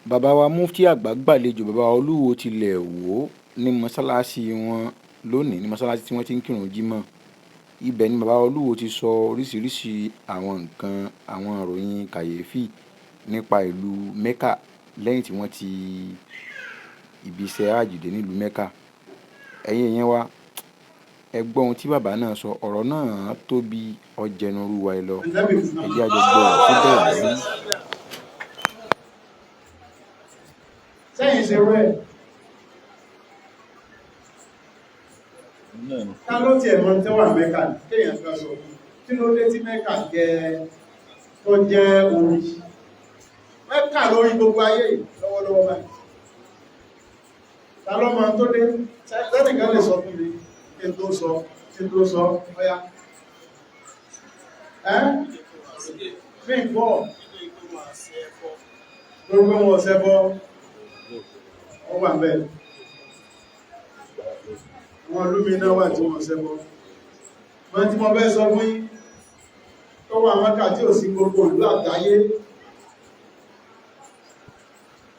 bàbá wa mufti àgbà gbàlejò bàbá wa olúwo tilẹ̀ wò ní mọ́sálásí wọn lónìí ní mọ́sálásí tí wọ́n ti ń kírun jímọ̀. Ibẹ̀ ni bàbá wa olúwo ti sọ oríṣiríṣi àwọn nǹkan àwọn ìròyìn kàyéfì nípa ìlú Mẹ́kà lẹ́yìn tí wọ́n ti ibi iṣẹ́ àjìdé nílùú Mẹ́kà. Ẹ̀yin èèyàn wa ẹ gbọ́ ohun tí bàbá náà sọ, ọ̀rọ̀ náà tóbi ọjẹnurú wa lọ, ẹ jẹ́ a jọ gbọ́ síbẹ̀ rí. Sẹ́yìn ṣe rẹ̀ ká ló ti ẹ̀mọ́ tí wà Mẹ́kà kéèyàn fẹ́ sọ kí ló dé tí Mẹ́kà tó jẹ́ orí Mẹ́kà lórí gbogbo ayé lọ́wọ́lọ́wọ́ báyìí. Ta ló mọ̀ tó dé lẹ́nìkan lè sọ fún mi kí n tó sọ ọya mí bọ́ gbogbo wọn ọ̀sẹ̀ bọ́ wọ́n wà bẹ́ẹ̀ wọn lúmínà wà tí wọ́n ṣẹbọ. Wọ́n tí wọ́n bẹ́ sọ fún yín tó wà Mẹ́kà tí ò sí gbogbo ìlú àgbáyé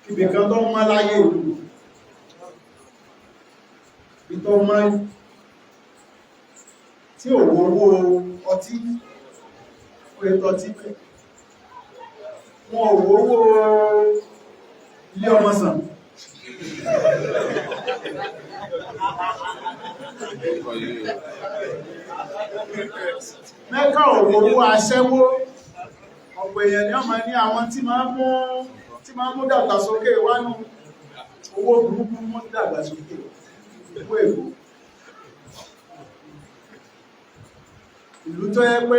ibìkan tó mọ́ láyé ìlú ìtọ́ mọ́ tí ò wówó ọtí pẹ̀tọ̀ tí pẹ̀ wọn ò wówó ilé ọmọ sàn Mẹ́kà òwòwò aṣẹ́wó ọ̀pọ̀ èèyàn ni ọmọ ní àwọn tí máa mú dàgbàsókè wánú owó burúkú mú dàgbàsókè owó èkó. Ìlú tó yẹ pé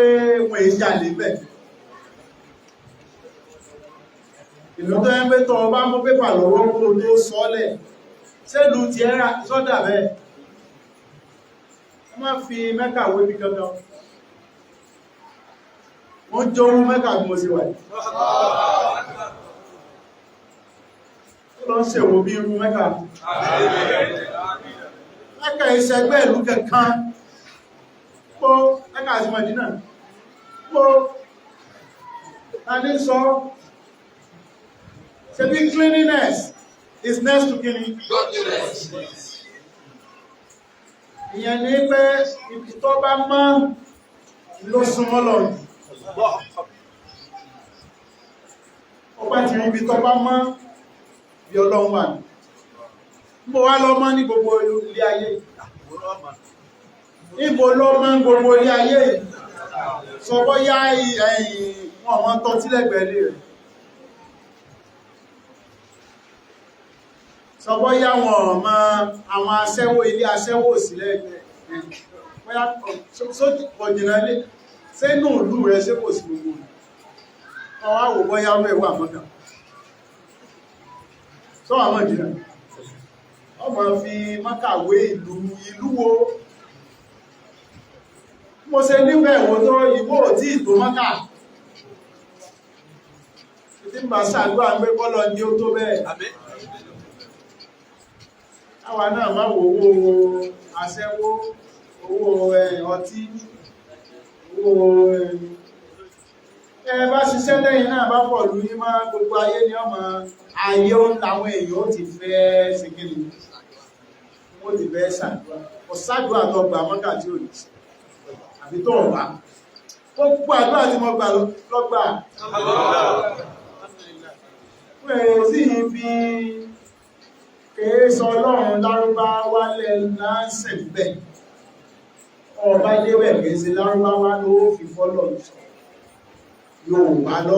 wọ́n èyí jà lébẹ̀. Ìlú tó yẹ pé tọ́ bá mú pépà lọ́wọ́ kó tó sọ́lẹ̀ ṣẹ́lú ti ẹ́rà sọ́dà bẹ́ẹ̀. Wọ́n máa fi Mẹ́kà wé bí kankan. Wọ́n jọ ohun Mẹ́kà bí mo ṣe wà. Ó lọ ń ṣèwò bí irú Mẹ́kà. Mẹ́kà ìṣẹ́gbẹ́ ìlú kankan. Pọ́ Mẹ́kà àti Mẹ́dínà. Pọ́ ta ní sọ ṣe bí cleanliness is next to killing. Ìyẹn ní pé ibi tó bá mọ́ ló súnmọ́ lọ. Ó bá ti rí ibi tó bá mọ́ bí Ọlọ́run wà. Níbo wá lọ mọ́ ní gbogbo ilé ayé? Níbo ló mọ́ gbogbo ilé ayé? Sọ bóyá wọn mọ́ tọ́ sílẹ̀gbẹ̀ẹ́ rẹ̀. Sọ̀bọ́ yá wọn ọ̀mọ àwọn aṣẹ́wó ilé aṣẹ́wó sílẹ̀ bóyá pọ̀jìnà lé sínú ìlú rẹ̀ ṣe kò sí gbogbo ọwá wò bọ́yá wọ́n ẹ̀wọ́ àmọ́ta sọ àmọ́ ìjìnà ọmọ fi Mákàwé ìlú wo mo ṣe nígbà ẹ̀wọ́ tó ìwó tí ìtò Mákà tí ń bá ṣàdúrà pé bọ́lọ̀ ní ó tó bẹ́ẹ̀ àwa náà máa wo owó aṣẹ́wó owó ọtí owó bá ṣiṣẹ́ lẹ́yìn náà bá pọ̀ lú ní máa gbogbo ayé ní ọmọ ayé láwọn èèyàn ó ti fẹ́ ṣekele wọ́n ti fẹ́ ṣàdúrà ọ̀sádùá tó gbà Mọ́kà tí ò ní àbí tó ọ̀bá gbogbo àdúrà tí mo gbà lọ́gbà sí ibi kèéṣọ́ Ọlọ́run Lárúbáwá lẹ́láńsẹ̀ bẹ̀ ọba léwẹ̀ kèéṣe Lárúbáwá ló fi fọ́lọ̀ Yorùbá lọ